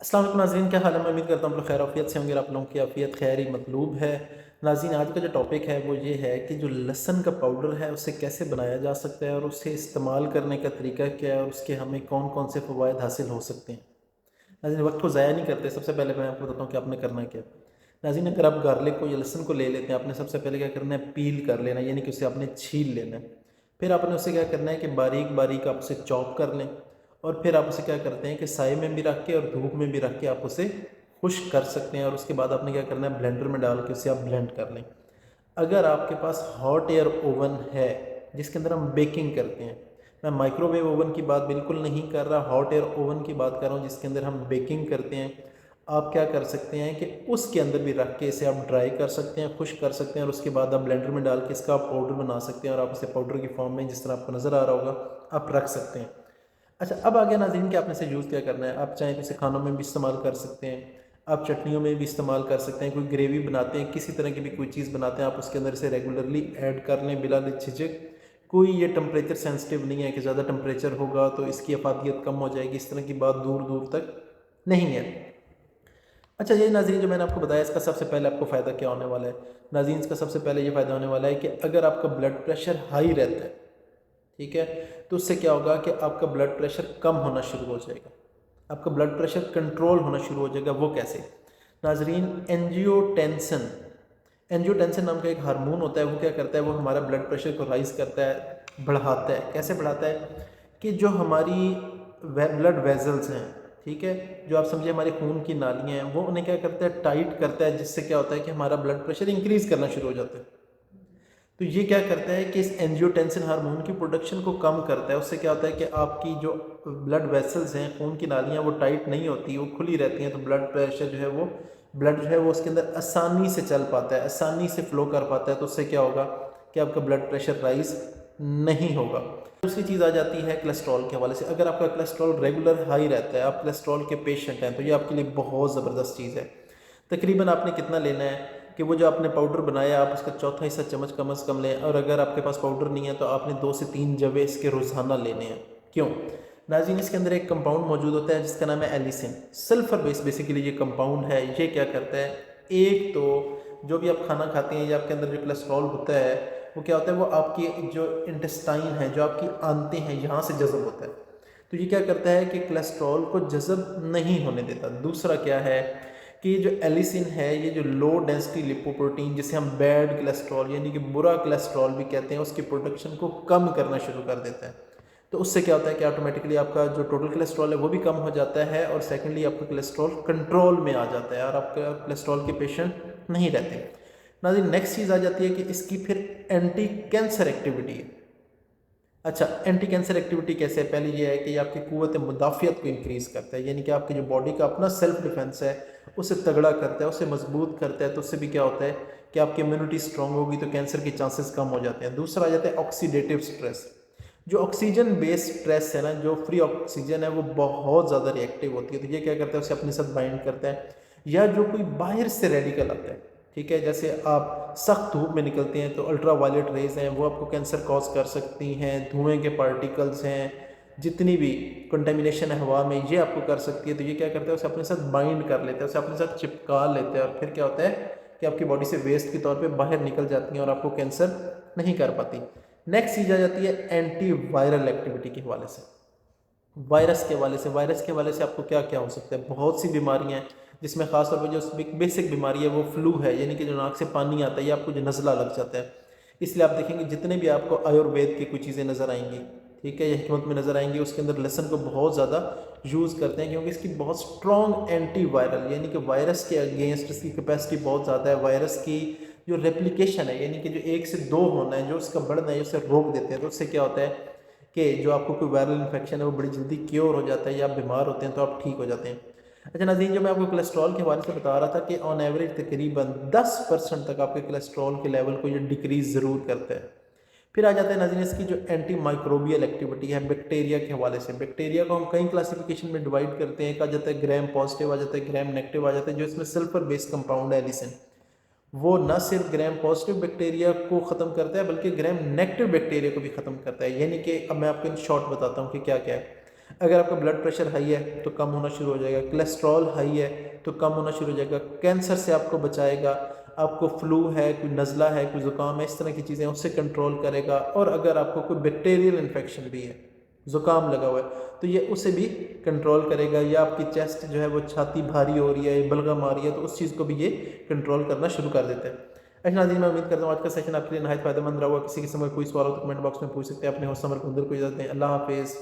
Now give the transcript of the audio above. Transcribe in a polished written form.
अस्सलाम वालेकुम नाज़रीन, क्या हाल है। मैं उम्मीद करता हूँ आप लोग खैर आफियत से होंगे। आप लोगों की आफियत खैर ही मतलूब है। नाज़रीन, आज का जो टॉपिक है वो ये है कि जो लहसुन का पाउडर है उसे कैसे बनाया जा सकता है और उसे इस्तेमाल करने का तरीका क्या है और उसके हमें कौन कौन से फ़वाइद हासिल हो सकते हैं। नाज़रीन, वक्त को ज़ाया नहीं करते। सबसे पहले मैं आपको बताता हूँ कि आपने करना क्या है। नाज़रीन, अगर आप गार्लिक को या लहसुन को ले लेते हैं, आपने सबसे पहले क्या करना है, पील कर लेना, यानी कि उसे आपने छील लेना है। फिर आपने उसे क्या करना है कि बारीक बारीक आप उसे चॉप कर लें और फिर आप उसे क्या करते हैं कि साए में भी रख के और धूप में भी रख के आप उसे खुश्क कर सकते हैं। और उसके बाद आपने क्या करना है, ब्लेंडर में डाल के उसे आप ब्लेंड कर लें। अगर आपके पास हॉट एयर ओवन है जिसके अंदर हम बेकिंग करते हैं, मैं माइक्रोवेव ओवन की बात बिल्कुल नहीं कर रहा, हॉट एयर ओवन की बात कर रहा हूँ जिसके अंदर हम बेकिंग करते हैं, आप क्या कर सकते हैं कि उसके अंदर भी रख के इसे आप ड्राई कर सकते हैं, खुश कर सकते हैं और उसके बाद आप ब्लेंडर में डाल के इसका आप पाउडर बना सकते हैं और आप इसे पाउडर की फॉर्म में जिस तरह आपको नज़र आ रहा होगा आप रख सकते हैं। अच्छा, अब आ गया नाज़रीन कि आपने इसे यूज़ क्या करना है। आप चाहें तो इसे खानों में भी इस्तेमाल कर सकते हैं, आप चटनियों में भी इस्तेमाल कर सकते हैं, कोई ग्रेवी बनाते हैं, किसी तरह की भी कोई चीज़ बनाते हैं, आप उसके अंदर इसे रेगुलरली ऐड कर लें बिला झिझक। कोई ये टेम्परेचर सेंसिटिव नहीं है कि ज़्यादा टेम्परेचर होगा तो इसकी अफादियत कम हो जाएगी, इस तरह की बात दूर दूर तक नहीं है। अच्छा, ये नाज़रीन जो मैंने आपको बताया इसका सबसे पहले आपको फ़ायदा क्या होने वाला है। नाज़रीन, इसका सबसे पहले ये फ़ायदा होने वाला है कि अगर आपका ब्लड प्रेशर हाई रहता है, ठीक है, तो उससे क्या होगा कि आपका ब्लड प्रेशर कम होना शुरू हो जाएगा, आपका ब्लड प्रेशर कंट्रोल होना शुरू हो जाएगा। वो कैसे नाजरीन? एंजियोटेंसन, एंजियोटेंसन नाम का एक हार्मोन होता है, वो क्या करता है, वो हमारा ब्लड प्रेशर को राइज करता है, बढ़ाता है। कैसे बढ़ाता है कि जो हमारी ब्लड वेजल्स हैं, ठीक है, जो आप समझिए हमारे खून की नालियाँ हैं, वो उन्हें क्या करता है, टाइट करता है, जिससे क्या होता है कि हमारा ब्लड प्रेशर इंक्रीज़ करना शुरू हो जाता है। तो ये क्या करता है कि इस एंजियोटेंसिन हार्मोन की प्रोडक्शन को कम करता है। उससे क्या होता है कि आपकी जो ब्लड वेसल्स हैं, खून की नालियाँ, वो टाइट नहीं होती, वो खुली रहती हैं, तो ब्लड प्रेशर जो है वो ब्लड जो है वो उसके अंदर आसानी से चल पाता है, आसानी से फ्लो कर पाता है। तो उससे क्या होगा कि आपका ब्लड प्रेशर राइज नहीं होगा। दूसरी चीज़ आ जाती है कोलेस्ट्रॉल के हवाले से। अगर आपका कोलेस्ट्रॉल रेगुलर हाई रहता है, आप कोलेस्ट्रॉल के पेशेंट हैं, तो ये आपके लिए बहुत ज़बरदस्त चीज़ है। तकरीबन आपने कितना लेना है कि वो जो आपने पाउडर बनाया आप उसका चौथा हिस्सा चम्मच कम से कम लें, और अगर आपके पास पाउडर नहीं है तो आपने 2 से 3 जवे इसके रोज़ाना लेने हैं। क्यों नाज़रीन? इसके अंदर एक कंपाउंड मौजूद होता है जिसका नाम है एलिसिन, सल्फर बेस बेसिकली ये कंपाउंड है। ये क्या करता है, एक तो जो भी आप खाना खाते हैं या आपके अंदर जो कोलेस्ट्रॉल होता है वो क्या होता है, वो आपकी जो इंटेस्टाइन है, जो आपकी आंतें हैं, यहाँ से जज़ब होता है। तो ये क्या करता है कि कोलेस्ट्रॉल को जज़ब नहीं होने देता। दूसरा क्या है कि जो एलिसिन है, ये जो लो डेंसिटी लिपोप्रोटीन, जिसे हम बैड कोलेस्ट्रॉल यानी कि बुरा कोलेस्ट्रॉल भी कहते हैं, उसकी प्रोडक्शन को कम करना शुरू कर देता है। तो उससे क्या होता है कि ऑटोमेटिकली आपका जो टोटल कोलेस्ट्रॉल है वो भी कम हो जाता है, और सेकेंडली आपका कोलेस्ट्रॉल कंट्रोल में आ जाता है और आपका कोलेस्ट्रॉल के पेशेंट नहीं रहते। नाज़रीन, नेक्स्ट चीज़ आ जाती है कि इसकी फिर एंटी कैंसर एक्टिविटी है। अच्छा, एंटी कैंसर एक्टिविटी कैसे है? पहले ये है कि ये आपकी क़ुव्वत मुदाफ़ियत को इंक्रीज़ करता है, यानी कि आपकी जो बॉडी का अपना सेल्फ डिफेंस है उसे तगड़ा करता है, उसे मजबूत करता है। तो उससे भी क्या होता है कि आपकी इम्यूनिटी स्ट्रांग होगी तो कैंसर के चांसेस कम हो जाते हैं। दूसरा आ जाता है ऑक्सीडेटिव स्ट्रेस। जो ऑक्सीजन बेस्ड स्ट्रेस है ना, जो फ्री ऑक्सीजन है, वो बहुत ज़्यादा रिएक्टिव होती है। तो ये क्या करता है, उसे अपने साथ बाइंड करता है। या जो कोई बाहर से रेडिकल आता है, ठीक है, जैसे आप सख्त धूप में निकलते हैं तो अल्ट्रा वायलेट रेज हैं, वो आपको कैंसर कॉज कर सकती हैं। धुएं के पार्टिकल्स हैं, जितनी भी कंटेमिनेशन है हवा में, ये आपको कर सकती है। तो ये क्या करता है, उसे अपने साथ बाइंड कर लेते हैं, उसे अपने साथ चिपका लेते हैं, और फिर क्या होता है कि आपकी बॉडी से वेस्ट के तौर पे बाहर निकल जाती हैं और आपको कैंसर नहीं कर पाती। नेक्स्ट चीज़ आ जाती है एंटी वायरल एक्टिविटी के हवाले से। वायरस के हवाले से, वायरस के हवाले से आपको क्या क्या हो सकता है? बहुत सी बीमारियां हैं, जिसमें खासतौर पर जो बेसिक बीमारी है वो फ्लू है, यानी कि जो नाक से पानी आता है या आपको जो नज़ला लग जाता है। इसलिए आप देखेंगे जितने भी आपको आयुर्वेद की कुछ चीज़ें नज़र आएंगी, ठीक है, या हिकमत में नज़र आएंगी, उसके अंदर लहसुन को बहुत ज़्यादा यूज़ करते हैं, क्योंकि इसकी बहुत स्ट्रॉन्ग एंटी वायरल, यानी कि वायरस के अगेंस्ट इसकी कैपेसिटी बहुत ज़्यादा है। वायरस की जो रेप्लिकेशन है, यानी कि जो 1 से 2 होना है, जो उसका बढ़ना है, उसे रोक देते हैं। तो उससे क्या होता है कि जो आपको कोई वायरल इन्फेक्शन है वो बड़ी जल्दी क्योर हो जाता है, या आप बीमार होते हैं तो आप ठीक हो जाते हैं। अच्छा नाज़रीन, जो मैं आपको कोलेस्ट्रॉल के हवाले से बता रहा था कि ऑन एवरेज तकरीबन 10% तक आपके कोलेस्ट्रॉल के लेवल को ये डिक्रीज़ ज़रूर करता है। फिर आ जाता है नाज़रीन इसकी जो एंटी माइक्रोबियल एक्टिविटी है बैक्टीरिया के हवाले से। बैक्टीरिया को हम कई क्लासिफिकेशन में डिवाइड करते हैं। एक आ जाता है ग्राम पॉजिटिव, आ जाता है ग्राम नेगेटिव, आ जाता है जो इसमें सल्फर बेस्ड कंपाउंड है एलिसिन। वो न सिर्फ ग्राम पॉजिटिव बैक्टीरिया को ख़त्म करता है बल्कि ग्राम नेगेटिव बैक्टीरिया को भी ख़त्म करता है। यानी कि अब मैं आपको इन शॉर्ट बताता हूँ कि क्या क्या है। अगर आपका ब्लड प्रेशर हाई है तो कम होना शुरू हो जाएगा, कोलेस्ट्रॉल हाई है तो कम होना शुरू हो जाएगा, कैंसर से आपको बचाएगा, आपको फ्लू है, कोई नज़ला है, कोई ज़ुकाम है, इस तरह की चीज़ें उससे कंट्रोल करेगा। और अगर आपको कोई बैक्टीरियल इन्फेक्शन भी है, ज़ुकाम लगा हुआ है, तो ये उसे भी कंट्रोल करेगा। या आपकी चेस्ट जो है वो छाती भारी हो रही है, बलगम आ रही है, तो उस चीज़ को भी ये कंट्रोल करना शुरू कर देता है। अच्छा नाज़रीन, मैं उम्मीद करता हूँ आज का सेशन आपके लिए नहायत फ़ायदेमंद रहा होगा। किसी किस्म का कोई सवाल हो तो कमेंट बॉक्स में पूछ सकते हैं। अपने होस्ट समर को अंदर को इजाज़त दें। अल्लाह हाफिज़।